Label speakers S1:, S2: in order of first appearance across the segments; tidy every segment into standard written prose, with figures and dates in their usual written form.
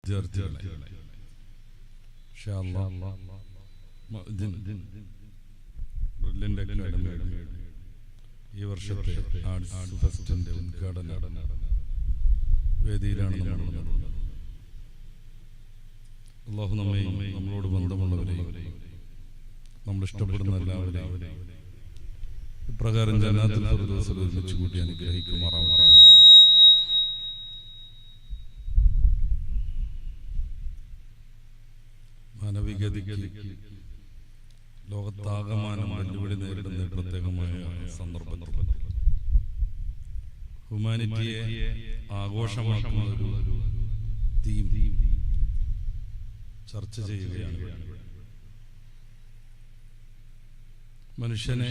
S1: വിദ്യാർത്ഥികളെ ബ്രില്യൻ്റ് അക്കാഡമിയുടെ ഈ വർഷത്തെ ആർട്സ് ഫെസ്റ്റിൻ്റെ ഉദ്ഘാടന വേദിയിലാണ് നമ്മൾ. അല്ലാഹു നമ്മയും നമ്മളോട് ബന്ധമുള്ളവരെയും നമ്മൾ ഇഷ്ടപ്പെടുന്ന എല്ലാവരെയും ഇപ്രകാരം ജന്നാത്തുൽ ഫിർദൗസിൽ ഒരുമിച്ച് കൂട്ടി അനുഗ്രഹിക്കുമാറാവട്ടെ. മാനവികതയ്ക്ക് ലോകത്താകമാനം വെല്ലുവിളി നേരിടുന്ന പ്രത്യേകമായ സന്ദർഭത്തിൽ ഹ്യൂമാനിറ്റിയെ ആഘോഷമാക്കുന്ന ഒരു തീം ചർച്ച ചെയ്യുകയാണ്. മനുഷ്യനെ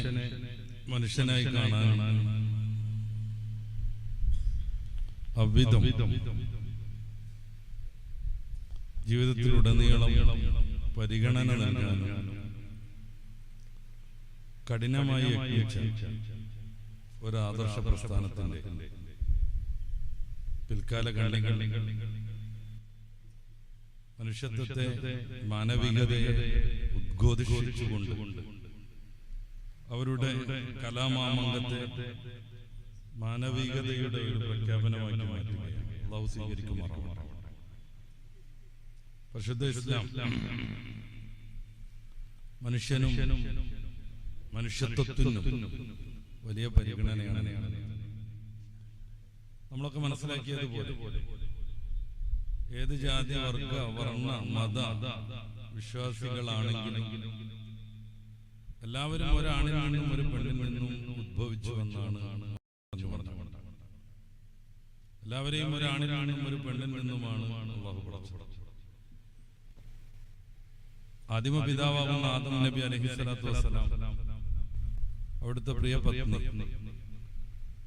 S1: മനുഷ്യനായി കാണാൻ അവിധം ജീവിതത്തിലുടനീളം പരിഗണന നൽകാൻ കഠിനമായി യത്നിച്ച ഒരു ആദർശ പ്രസ്ഥാനത്തിന്റെ പിൽക്കാല കാലങ്ങളിൽ മനുഷ്യത്വത്തെ മാനവികതയെ ഉദ്ഘോഷിച്ചുകൊണ്ട് അവരുടെ കലാമാമംഗത്തെ മാനവികതയുടെ ഒരു പ്രഖ്യാപനമാക്കി മാറ്റുകയാണ്. അല്ലാഹു സ്വീകരിക്കുമാറാവട്ടെ. പരിശുദ്ധ ഇസ്ലാം മനുഷ്യനും മനുഷ്യത്വത്തിനും വലിയ പരിഗണനയാണ്. നമ്മളൊക്കെ മനസ്സിലാക്കിയതുപോലെ ഏത് ജാതി വർഗ വർണ്ണ മത വിശ്വാസികളാണെങ്കിലും എല്ലാവരും ഒരാണിൽ നിന്നും ഒരു പെണ്ണിൽ നിന്നും ഉദ്ഭവിച്ചു എന്നാണ് പറഞ്ഞത്. എല്ലാവരെയും ഒരാണിൽ നിന്നും ഒരു പെണ്ണിൽ നിന്നുമാണ് അല്ലാഹു പടച്ചത്. ആദിമ പിതാവാകുന്ന ആദം നബി അലൈഹിസ്സലാത്തു വസ്സലാം, അവിടുത്തെ പ്രിയ പത്നി,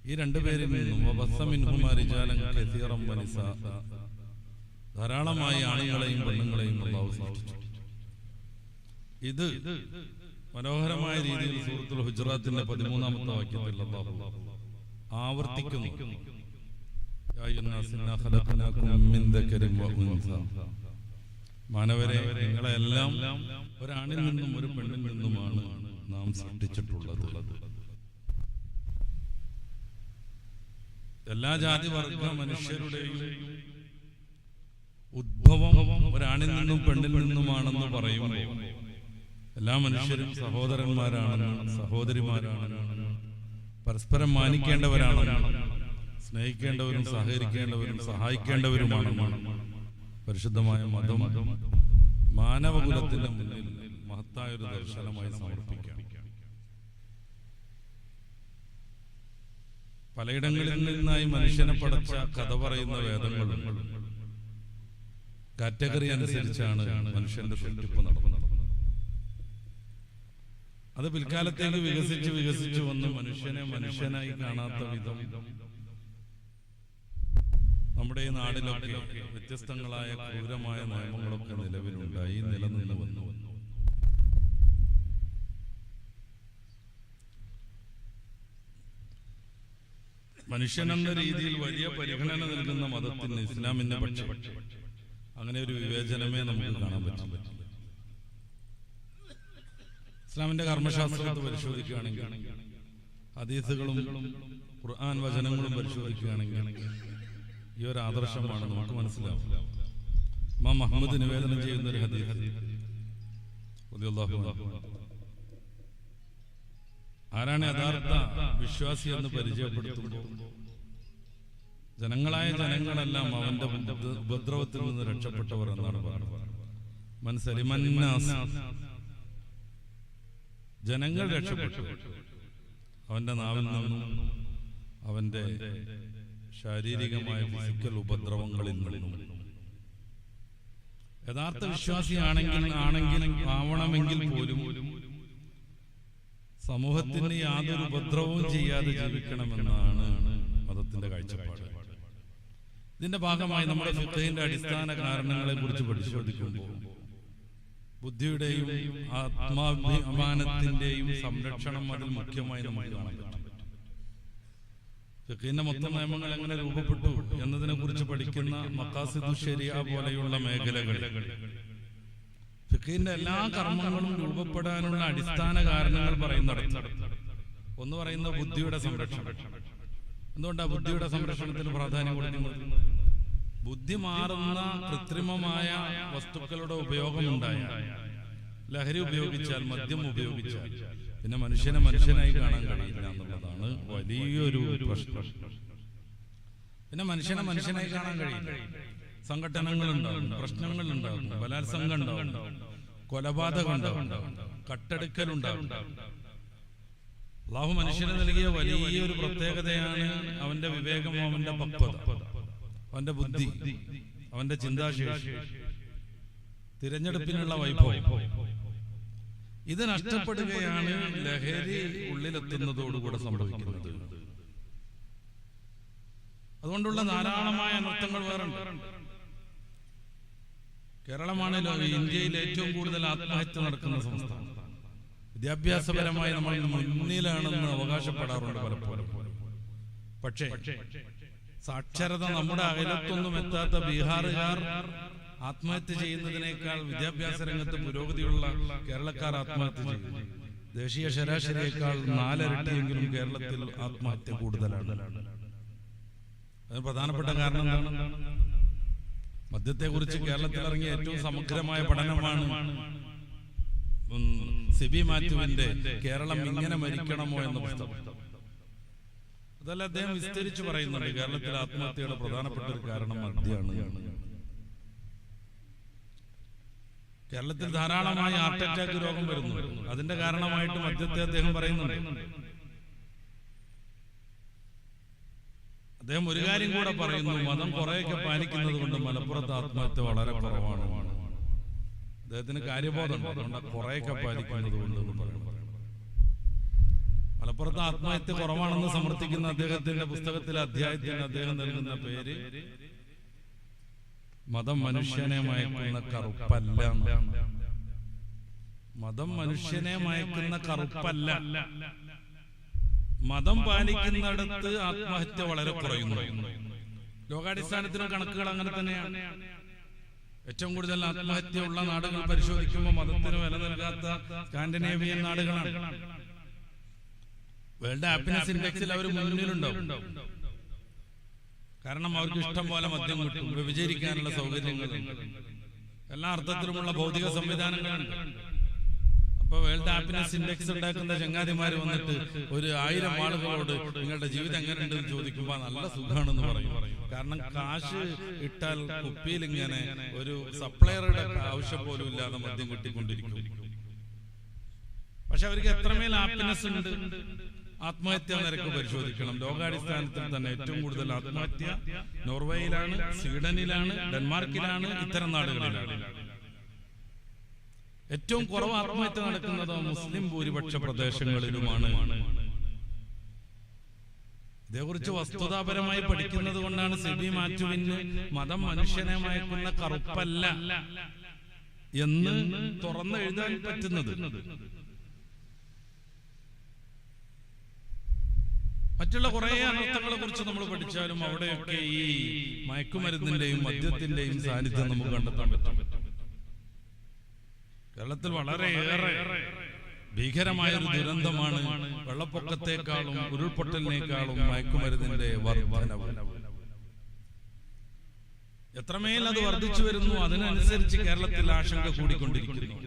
S1: ഈ രണ്ടുപേരിൽ നിന്നും ധാരാളമായി ആണുങ്ങളെയും പെണ്ണുങ്ങളെയും അല്ലാഹു സൃഷ്ടിച്ചു. ഇത് മനോഹരമായ രീതിയിൽ സൂറത്തുൽ ഹുജറാത്തിന്റെ 13-ാമത്തെ വാക്യത്തിൽ അല്ലാഹു ആവർത്തിക്കുന്നു. മാനവരെ, നിങ്ങളെല്ലാം ഒരാണിൽ നിന്നും ഒരു പെണ്ണിൽ നിന്നുമാണ് നാം സൃഷ്ടിച്ചിട്ടുള്ളത്. എല്ലാ ജാതി വർഗ മനുഷ്യരുടെയും ഉദ്ഭവം ഒരാണിൽ നിന്നും പെണ്ണിൽ നിന്നുമാണെന്ന് പറയുമ്പോൾ എല്ലാ മനുഷ്യരും സഹോദരന്മാരാണ്, സഹോദരിമാരാണ്, പരസ്പരം മാനിക്കേണ്ടവരാണ്, സ്നേഹിക്കേണ്ടവരും സഹകരിക്കേണ്ടവരും സഹായിക്കേണ്ടവരുമാണെന്നാണ് പരിശുദ്ധമായ മതം മാനവകുലത്തിന്റെ മുന്നിൽ മഹത്തായ ഒരു ദർശനമായി സമർപ്പിക്കാം. പലയിടങ്ങളിൽ നിന്നായി മനുഷ്യനെ പടച്ച കഥ പറയുന്ന വേദങ്ങളും കാറ്റഗറി അനുസരിച്ചാണ് മനുഷ്യന്റെ സൃഷ്ടിപ്പ് നടന്നത്. അത് പിൽക്കാലത്തേക്ക് വികസിച്ചു വന്ന് മനുഷ്യനെ മനുഷ്യനായി കാണാത്ത വിധം നമ്മുടെ ഈ നാടിലൊക്കെ വ്യത്യസ്തങ്ങളായ ക്രൂരമായ നിയമങ്ങളൊക്കെ നിലവിലുണ്ടായി, നിലനിന്ന് വന്നു. മനുഷ്യനെന്ന രീതിയിൽ വലിയ പരിഗണന നൽകുന്ന മതത്തിന്, ഇസ്ലാമിന്റെ പക്ഷം അങ്ങനെ ഒരു വിവേചനമേ നമുക്ക് കാണാൻ പറ്റില്ല. ഇസ്ലാമിന്റെ കർമ്മശാസ്ത്രത്തെ പരിശോധിക്കുകയാണെങ്കിൽ, ഹദീസുകളും ഖുർആൻ വചനങ്ങളും പരിശോധിക്കുകയാണെങ്കിൽ ഈ ഒരു ആദർശമാണ് നമുക്ക് മനസ്സിലാവും. ഇമാം മുഹമ്മദ് നിവേദനം ചെയ്യുന്ന ഒരു ഹദീസ്, ആരാണ് യഥാർത്ഥ വിശ്വാസി എന്ന് പരിചയപ്പെടുത്തുമ്പോൾ ജനങ്ങളായ ജനങ്ങളെല്ലാം അവന്റെ ഉപദ്രവത്തിൽ നിന്ന് രക്ഷപ്പെട്ടവർ എന്നാണ് പറയുന്നത്. മനസ്സലിമന്നാസ്, ജനങ്ങൾ രക്ഷപ്പെട്ടു അവന്റെ നാവിൽ നിന്നും അവന്റെ ശാരീരികമായ ഫിസിക്കൽ ഉപദ്രവങ്ങളിൽ നിന്നും. യഥാർത്ഥ വിശ്വാസിയാണെങ്കിൽ പോലും സമൂഹത്തിന് യാതൊരു ഉപദ്രവവും ചെയ്യാതെ ജീവിക്കണമെന്നാണ് മതത്തിന്റെ കാഴ്ചപ്പാട്. ഇതിന്റെ ഭാഗമായി നമ്മുടെ ഫിഖഹിന്റെ അടിസ്ഥാന കാരണങ്ങളെ കുറിച്ച് പരിശോധിക്കുമ്പോൾ ബുദ്ധിയുടെയും ആത്മാഭിമാനത്തിന്റെയും സംരക്ഷണം അതിൽ മുഖ്യമായി നമുക്ക് കാണാൻ പറ്റും. ഫിഖിന്റെ മൊത്തം നിയമങ്ങൾ എങ്ങനെ രൂപപ്പെട്ടു എന്നതിനെ കുറിച്ച് പഠിക്കുന്ന മഖാസിദു ശരിയ പോലെയുള്ള മേഖലകളിൽ ഫിഖിന്റെ എല്ലാ കർമ്മങ്ങളും രൂപപ്പെടാനുള്ള അടിസ്ഥാന കാരണങ്ങൾ പറയുന്നിടത്ത് ഒന്ന് പറയുന്ന ബുദ്ധിയുടെ സംരക്ഷണം. എന്തുകൊണ്ടാണ് ബുദ്ധിയുടെ സംരക്ഷണത്തിന് പ്രാധാന്യം കൊടുക്കുന്നത്? ബുദ്ധി മാറുന്ന കൃത്രിമമായ വസ്തുക്കളുടെ ഉപയോഗമുണ്ടായാൽ, ലഹരി ഉപയോഗിച്ചാൽ, മദ്യം ഉപയോഗിച്ചാൽ പിന്നെ മനുഷ്യനെ മനുഷ്യനായി കാണാൻ കഴിയില്ല എന്നുള്ളതാണ് വലിയൊരു പ്രശ്നം. പിന്നെ മനുഷ്യനെ മനുഷ്യനായി കാണാൻ കഴിയില്ല. സംഘടനകളുണ്ടാകും, പ്രശ്നങ്ങളുണ്ടാകും, ബലാത്സംഗം ഉണ്ടാകും, കൊലപാതകം ഉണ്ടാകും, കട്ടെടുക്കലുണ്ടാകും. അല്ലാഹു മനുഷ്യന് നൽകിയ വലിയൊരു പ്രത്യേകതയാണ് അവന്റെ വിവേകം, അവന്റെ പക്വത, അവന്റെ ബുദ്ധി, അവന്റെ ചിന്താശേഷി, തിരഞ്ഞെടുപ്പിനുള്ള വൈഭവം. ഇത് നഷ്ടപ്പെടുകയാണ് ലഹരി ഉള്ളിലെത്തുന്നതോടുകൂടെ സംഭവിക്കുന്നത്. അതുകൊണ്ടുള്ള ധാരാളമായ അനർത്ഥങ്ങൾ വേറുണ്ട്. കേരളമാണല്ലോ ഇന്ത്യയിൽ ഏറ്റവും കൂടുതൽ ആത്മഹത്യ നടക്കുന്ന സംസ്ഥാനം. വിദ്യാഭ്യാസപരമായി നമ്മൾ മുന്നിലാണെന്ന് അവകാശപ്പെടാറുണ്ട് പലപ്പോഴും. പക്ഷേ സാക്ഷരത നമ്മുടെ അയലത്തൊന്നും എത്താത്ത ബീഹാറുകാർ ആത്മഹത്യ ചെയ്യുന്നതിനേക്കാൾ വിദ്യാഭ്യാസ രംഗത്ത് പുരോഗതിയുള്ള കേരളക്കാർ ആത്മഹത്യ ചെയ്യുന്നു. ദേശീയ ശരാശരിയേക്കാൾ 4 ഇരട്ടിയെങ്കിലും കേരളത്തിൽ ആത്മഹത്യ കൂടുതലാണ്. അതിന് പ്രധാനപ്പെട്ട കാരണം എന്താണ്? മദ്യത്തെ കുറിച്ച് കേരളത്തിൽ ഇറങ്ങിയ ഏറ്റവും സമഗ്രമായ പഠനമാണ് സിബി മാത്യുവിന്റെ കേരളം ഇങ്ങനെ മരിക്കണമോ എന്ന പുസ്തകം. അതല്ല, അദ്ദേഹം വിസ്തരിച്ചു പറയുന്നുണ്ട് കേരളത്തിലെ ആത്മഹത്യയുടെ പ്രധാനപ്പെട്ട ഒരു കാരണം മദ്യമാണ്. കേരളത്തിൽ ധാരാളമായി ഹാർട്ട് അറ്റാക്ക് രോഗം വരുന്നു. അതിന്റെ കാരണമായിട്ട് മദ്യത്തെ അദ്ദേഹം പറയുന്നുണ്ട്. അദ്ദേഹം ഒരു കാര്യം കൂടെ പറയുന്നു, മതം കുറെയൊക്കെ പാലിക്കുന്നത് കൊണ്ട് മലപ്പുറത്ത് ആത്മഹത്യ വളരെ കുറവാണ്. അദ്ദേഹത്തിന് കാര്യബോധമുണ്ട്, അതുകൊണ്ട് കുറെയൊക്കെ പാലിക്കുന്നത് കൊണ്ട് എന്ന് പറയുന്നു. മലപ്പുറത്ത് ആത്മഹത്യ കുറവാണെന്ന് സമർത്ഥിക്കുന്ന അദ്ദേഹത്തിന്റെ പുസ്തകത്തിലെ അധ്യായത്തിന് അദ്ദേഹം നൽകുന്ന പേര് മതം മനുഷ്യനെ മയക്കുന്ന കറുപ്പല്ല. മതം മനുഷ്യനെ മയക്കുന്ന കറുപ്പല്ല. മതം പാലിക്കുന്നിടത്ത് ആത്മഹത്യ വളരെ കുറയുന്നു. ലോകാടിസ്ഥാനത്തിലും കണക്കുകൾ അങ്ങനെ തന്നെയാണ്. ഏറ്റവും കൂടുതൽ ആത്മഹത്യ ഉള്ള നാടുകൾ പരിശോധിക്കുമ്പോൾ മതത്തിന് വില നൽകാത്ത സ്കാൻഡിനേവിയൻ നാടുകളാണ്. വേൾഡ് ഹാപ്പിനെസ് ഇൻഡെക്സിൽ അവർ മുന്നിലുണ്ടാവും. കാരണം അവർക്ക് ഇഷ്ടം പോലെ മദ്യം കിട്ടും, വ്യഭിചരിക്കാനുള്ള സൗകര്യങ്ങളുണ്ട്, എല്ലാ അർത്ഥത്തിലുമുള്ള ഭൗതിക സംവിധാനങ്ങളുണ്ട്. അപ്പൊ വേൾഡ് ഹാപ്പിനെസ് ഇൻഡെക്സ് ഉണ്ടാക്കുന്ന ചങ്ങാതിമാര് വന്നിട്ട് ഒരു 1000 ആളുകളോട് നിങ്ങളുടെ ജീവിതം എങ്ങനെയുണ്ടെന്ന് ചോദിക്കുമ്പോ നല്ല സുഖമാണെന്ന് പറയും. കാരണം കാശ് ഇട്ടാൽ കുപ്പിയിൽ ഇങ്ങനെ ഒരു സപ്ലയറുടെ ആവശ്യം പോലും ഇല്ലാതെ മദ്യം കിട്ടിക്കൊണ്ടിരിക്കും. പക്ഷെ അവർക്ക് എത്രമേൽ ഹാപ്പിനെസ് ഉണ്ട്. ആത്മഹത്യാ നിരക്ക് പരിശോധിക്കണം. ലോകാടിസ്ഥാനത്തിൽ തന്നെ ഏറ്റവും കൂടുതൽ ആത്മഹത്യ നോർവേയിലാണ്, സ്വീഡനിലാണ്, ഡെൻമാർക്കിലാണ്, ഇത്തരം നാടുകളിലാണ്. ഏറ്റവും കുറവ് ആത്മഹത്യ നടക്കുന്നത് മുസ്ലിം ഭൂരിപക്ഷ പ്രദേശങ്ങളിലുമാണ്. ഇതേക്കുറിച്ച് വസ്തുതാപരമായി പഠിക്കുന്നത് കൊണ്ടാണ് സിബി മാത്യുവിന് മതം മനുഷ്യനെ മയക്കുന്ന കറുപ്പല്ല എന്ന് തുറന്നെഴുതാൻ പറ്റുന്നത്. മറ്റുള്ള കുറെ അനർത്ഥങ്ങളെ കുറിച്ച് നമ്മൾ പഠിച്ചാലും അവിടെയൊക്കെ ഈ മയക്കുമരുന്നിന്റെയും മദ്യത്തിന്റെയും സാന്നിധ്യം നമുക്ക് കണ്ടെത്താൻ പറ്റും. കേരളത്തിൽ വളരെയേറെ ഭീകരമായൊരു ദുരന്തമാണ് വെള്ളപ്പൊക്കത്തെക്കാളും ഉരുൾപൊട്ടലിനേക്കാളും മയക്കുമരുന്നിന്റെ വർധനവ്. എത്രമേൽ അത് വർദ്ധിച്ചു വരുന്നു അതിനനുസരിച്ച് കേരളത്തിൽ ആശങ്ക കൂടിക്കൊണ്ടിരിക്കുന്നു.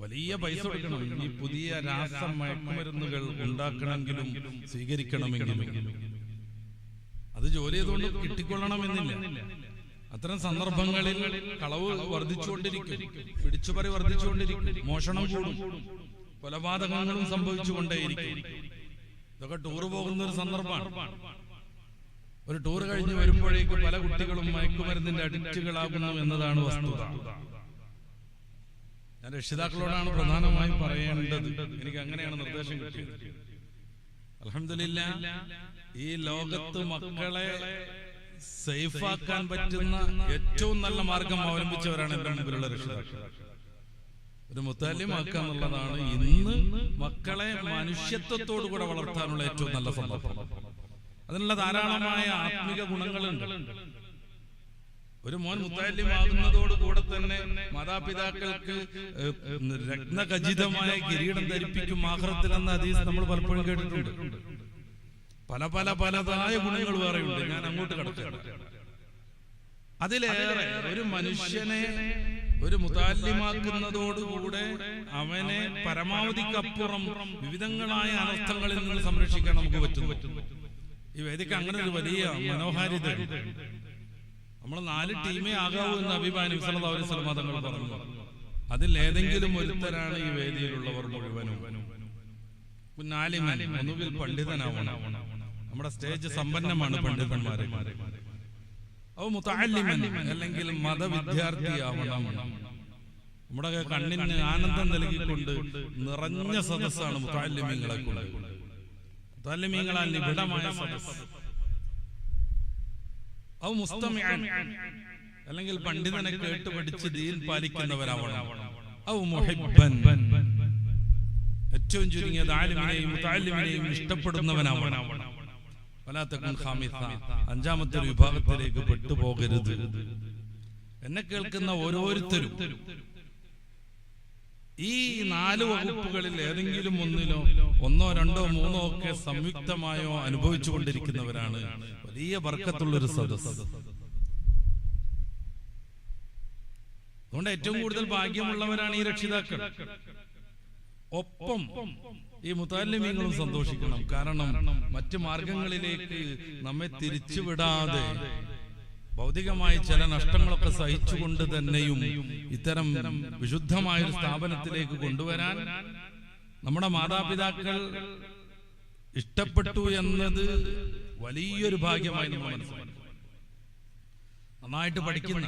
S1: വലിയ പൈസ കൊടുക്കണം ഈ പുതിയ രാസ മയക്കുമരുന്നുകൾ ഉണ്ടാക്കണമെങ്കിലും സ്വീകരിക്കണമെങ്കിലും. അത് ജോലി ചെയ്തുകൊണ്ട് കിട്ടിക്കൊള്ളണമെന്നില്ല. അത്തരം സന്ദർഭങ്ങളിൽ കളവ് വർദ്ധിച്ചുകൊണ്ടിരിക്കും, പിടിച്ചുപറി വർദ്ധിച്ചുകൊണ്ടിരിക്കും, മോഷണം കൂടും, കൊലപാതകങ്ങളും സംഭവിച്ചുകൊണ്ടേയിരിക്കും. ഇതൊക്കെ ടൂർ പോകുന്ന ഒരു സന്ദർഭമാണ്. ഒരു ടൂർ കഴിഞ്ഞ് വരുമ്പോഴേക്ക് പല കുട്ടികളും മയക്കുമരുന്നിന്റെ അഡിക്റ്റുകളാകുന്നു എന്നതാണ് വസ്തുത. ഞാൻ രക്ഷിതാക്കളോടാണ് പ്രധാനമായും പറയേണ്ടത്. എനിക്ക് അങ്ങനെയാണ് നിർദ്ദേശം കിട്ടിയത്. അൽഹംദുലില്ലാഹ്, ഈ ലോകത്ത് മക്കളെ സേഫാക്കാൻ പറ്റുന്ന ഏറ്റവും നല്ല മാർഗം അവലംബിച്ചവരാണ് എന്റെ മുമ്പിലുള്ള രക്ഷിതാക്കൾ. ഒരു മുത്തല്ലിമാക്കുക എന്നുള്ളതാണ് ഇന്ന് മക്കളെ മനുഷ്യത്വത്തോടു കൂടെ വളർത്താനുള്ള ഏറ്റവും നല്ല സന്ദർഭം. അതിനുള്ള ധാരാളമായ ആത്മിക ഗുണങ്ങളുണ്ട്. ഒരു മോൻ മുത്തഅല്ലിമാകുന്നതോടുകൂടെ തന്നെ മാതാപിതാക്കൾക്ക് രത്നഖചിതമായ കിരീടം ധരിപ്പിക്കും ആഖിറത്തിൽ എന്ന ഹദീസ് നമ്മൾ പലപ്പോഴും കേട്ടിട്ടുണ്ട്. പലതായ ഗുണങ്ങൾ വേറെയുണ്ട്, ഞാൻ അങ്ങോട്ട് കടക്കാം. അതിലേറെ ഒരു മനുഷ്യനെ ഒരു മുതഅല്ലിമാക്കുന്നതോടുകൂടെ അവനെ പരമാവധിക്കപ്പുറം വിവിധങ്ങളായ അനർത്ഥങ്ങളിൽ നിന്ന് സംരക്ഷിക്കാൻ നമുക്ക് പറ്റുന്നു. ഈ വേദിക്ക് അങ്ങനെ ഒരു വലിയ മനോഹാരിത. നമ്മൾ 4 ടീമേ ആകാവൂ എന്ന് ഹബീബായ നബി സല്ലല്ലാഹു അലൈഹി വസല്ലം തങ്ങൾ പറഞ്ഞു. അതിൽ ഏതെങ്കിലും ഒരുത്തരാണ് ഈ വേദിയിലുള്ളവർ മുഴുവനും. ഒന്നുകിൽ പണ്ഡിതനാവണം, നമ്മുടെ സ്റ്റേജ് സമ്പന്നമാണ് പണ്ഡിതന്മാരെ. അവ മുതഅല്ലിമൻ അല്ലെങ്കിൽ മതവിദ്യാർത്ഥിയാവണം. നമ്മുടെ കണ്ണിന് ആനന്ദം നൽകിക്കൊണ്ട് നിറഞ്ഞ സദസ്സാണ് മുതഅല്ലിമീങ്ങളെ കൊണ്ട്. മുതഅല്ലിമീങ്ങളാൽ നിബിഡമായ സദസ്സ്. ഔ മുസ്തമിഅൻ അല്ലെങ്കിൽ പണ്ഡിതനെ കേട്ട് പഠിച്ച് ദീൻ പാലിക്കുന്നവരാവണം. ഔ മുഹിബ്ബൻ ഏറ്റവും ചുരുങ്ങിയത് ആലിമിനെയും മുതഅല്ലിമിനെയും ഇഷ്ടപ്പെടുന്നവനാവണം. വലാ തകുൻ ഖാമിസ അഞ്ചാമത്തെ ഒരു വിഭാഗത്തിലേക്ക് പെട്ടുപോകരുത്. എന്നെ കേൾക്കുന്ന ഓരോരുത്തരും ഈ 4 വകുപ്പുകളിൽ ഏതെങ്കിലും ഒന്നിലോ 1, 2, 3 ഒക്കെ സംയുക്തമായോ അനുഭവിച്ചു കൊണ്ടിരിക്കുന്നവരാണ്. വലിയ ബർക്കത്തുള്ളൊരു സദസ്സ്. അതുകൊണ്ട് ഏറ്റവും കൂടുതൽ ഭാഗ്യമുള്ളവരാണ് ഈ രക്ഷിതാക്കൾ. ഒപ്പം ഈ മുതഅല്ലിമീങ്ങളും സന്തോഷിക്കണം. കാരണം മറ്റു മാർഗങ്ങളിലേക്ക് നമ്മെ തിരിച്ചുവിടാതെ ഭൗതികമായ ചില നഷ്ടങ്ങളൊക്കെ സഹിച്ചുകൊണ്ട് തന്നെയും ഇത്തരം വിശുദ്ധമായൊരു സ്ഥാപനത്തിലേക്ക് കൊണ്ടുവരാൻ നമ്മുടെ മാതാപിതാക്കൾ ഇഷ്ടപ്പെട്ടു എന്നത് വലിയൊരു ഭാഗ്യമായി നമ്മൾ മനസ്സിലാക്കണം. നന്നായിട്ട് പഠിക്കുന്ന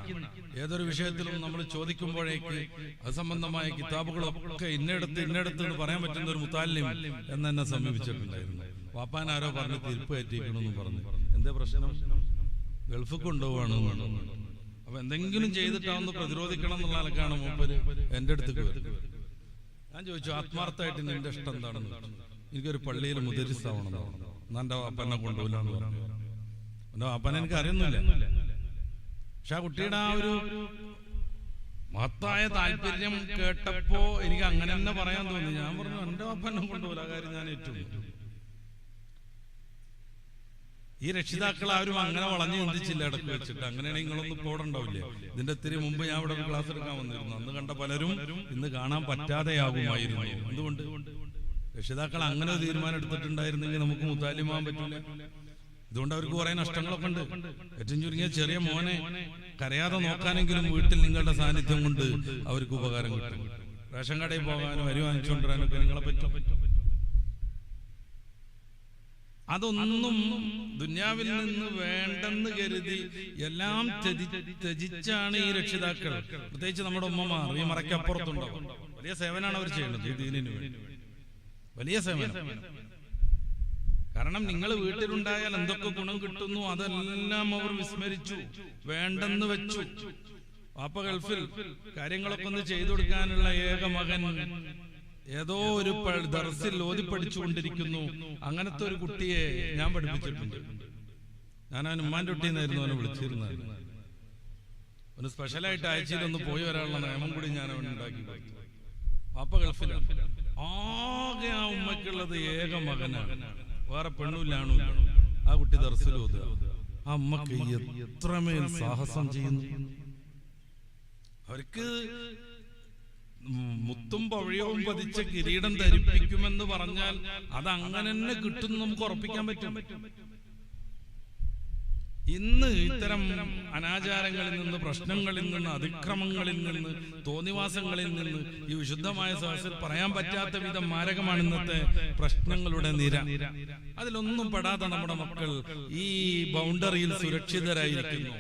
S1: ഏതൊരു വിഷയത്തിലും നമ്മൾ ചോദിക്കുമ്പോഴേക്ക് അത് സംബന്ധമായ കിതാബുകളൊക്കെ ഇന്നയിടത്ത് എന്ന് പറയാൻ പറ്റുന്ന ഒരു മുതഅല്ലിം എന്നെ സമീപിച്ചിട്ടുണ്ടായിരുന്നു. വാപ്പാൻ ആരോ പറഞ്ഞ് തീർപ്പ് കയറ്റിക്കണമെന്ന് പറഞ്ഞു. എന്തേ പ്രശ്നം? ഗൾഫ് കൊണ്ടുപോവാണ്. അപ്പൊ എന്തെങ്കിലും ചെയ്തിട്ടാവുന്ന പ്രതിരോധിക്കണം എന്നുള്ള ആൾക്കാണ് മൂപ്പര് എന്റെ അടുത്തേക്ക് വരുന്നത്. ഞാൻ ചോദിച്ചു, ആത്മാർത്ഥമായിട്ട് നിന്റെ ഇഷ്ടം എന്താണെന്ന്. എനിക്കൊരു പള്ളിയിൽ മുദരിസാവണം. എന്റെ വാപ്പനെ കൊണ്ടുപോലാന്ന് പറഞ്ഞു. എന്റെ വാപ്പനെ എനിക്ക് അറിയുന്നില്ല. പക്ഷെ ആ കുട്ടിയുടെ ആ ഒരു മഹത്തായ താല്പര്യം കേട്ടപ്പോ എനിക്ക് അങ്ങനെ തന്നെ പറയാൻ തോന്നി. ഞാൻ പറഞ്ഞു, എന്റെ വാപ്പനെ കൊണ്ടുപോല കാര്യം ഞാൻ ഏറ്റവും. ഈ രക്ഷിതാക്കൾ ആരും അങ്ങനെ വളഞ്ഞു ചിന്തിച്ചില്ല ഇടയ്ക്ക് വെച്ചിട്ട്. അങ്ങനെയാണെങ്കിൽ നിങ്ങളൊന്നും പോടണ്ടാവില്ലേ? ഇതിന്റെ ഇത്തിരി മുമ്പ് ഞാൻ ഇവിടെ ഒരു ക്ലാസ് എടുക്കാൻ വന്നിരുന്നു. അന്ന് കണ്ട പലരും ഇന്ന് കാണാൻ പറ്റാതെയാകുമായിരുന്നു. എന്തുകൊണ്ട്? രക്ഷിതാക്കൾ അങ്ങനെ ഒരു തീരുമാനം എടുത്തിട്ടുണ്ടായിരുന്നെങ്കിൽ നമുക്ക് മുതഅല്ലിമാവാൻ പറ്റില്ല. ഇതുകൊണ്ട് അവർക്ക് കുറെ നഷ്ടങ്ങളൊക്കെ ഉണ്ട്. ഏറ്റവും ചുരുങ്ങിയ ചെറിയ മോനെ കരയാതെ നോക്കാനെങ്കിലും വീട്ടിൽ നിങ്ങളുടെ സാന്നിധ്യം കൊണ്ട് അവർക്ക് ഉപകാരം കിട്ടും. റേഷൻ കടയിൽ പോകാനും അരി വാങ്ങിച്ചുകൊണ്ടുവരാനും ഒക്കെ നിങ്ങളെ പറ്റും. അതൊന്നും ദുന്യാവിൽ നിന്ന് വേണ്ടെന്ന് കരുതി എല്ലാം ത്യജിച്ചാണ് ഈ രക്ഷിതാക്കൾ, പ്രത്യേകിച്ച് നമ്മുടെ ഉമ്മമാർ ഈ മറയ്ക്കപ്പുറത്തുണ്ടാവും. വലിയ സേവനമാണ് അവർ ചെയ്യുന്നത് ഈ ദീനിന് വേണ്ടി. വലിയ സേവനം. കാരണം നിങ്ങൾ വീട്ടിലുണ്ടായാൽ എന്തൊക്കെ ഗുണം കിട്ടുന്നു അതെല്ലാം അവർ വിസ്മരിച്ചു, വേണ്ടെന്ന് വെച്ചു. വാപ്പ ഗൾഫിൽ കാര്യങ്ങളൊക്കെ ഒന്ന് ചെയ്തു കൊടുക്കാനുള്ള ഏക മകൻ ഏതോ ഒരു ദർസിൽ ഓതി പഠിച്ചുകൊണ്ടിരിക്കുന്നു. അങ്ങനത്തെ ഒരു കുട്ടിയെ ഞാൻ പഠിപ്പിച്ചിട്ടുണ്ട്. ഞാൻ അവൻ ഉമ്മാന്റെ കുട്ടിയെന്നായിരുന്നു അവനെ വിളിച്ചിരുന്നത്. ഒരു സ്പെഷ്യലായിട്ട് ആഴ്ചയിലൊന്ന് പോയി വരാനുള്ള നിയമം കൂടി ഞാൻ അവൻ ഉണ്ടാക്കി. വാപ്പ ഗൾഫിലാണ്. ആകെ ആ ഉമ്മക്കുള്ളത് ഏക മകനാണ്. വേറെ പെണ്ണുമില്ലാണു. ആ കുട്ടി ദർസിൽ ഓതുക. ആ അമ്മക്ക് എത്രമേൽ സാഹസം ചെയ്യുന്നു. അവർക്ക് മുത്തും പഴയവും പതിച്ച കിരീടം ധരിപ്പിക്കുമെന്ന് പറഞ്ഞാൽ അത് അങ്ങനെ തന്നെ കിട്ടും, നമുക്ക് ഉറപ്പിക്കാൻ പറ്റും. ഇന്ന് ഇത്തരം അനാചാരങ്ങളിൽ നിന്ന്, പ്രശ്നങ്ങളിൽ നിന്ന്, അതിക്രമങ്ങളിൽ നിന്ന്, തോന്നിവാസങ്ങളിൽ നിന്ന് ഈ വിശുദ്ധമായ സദസ്സിൽ പറയാൻ പറ്റാത്ത വിധം മാരകമാണ് ഇന്നത്തെ പ്രശ്നങ്ങളുടെ നിര. അതിലൊന്നും പെടാതെ നമ്മുടെ മക്കൾ ഈ ബൗണ്ടറിയിൽ സുരക്ഷിതരായിരിക്കുന്നു.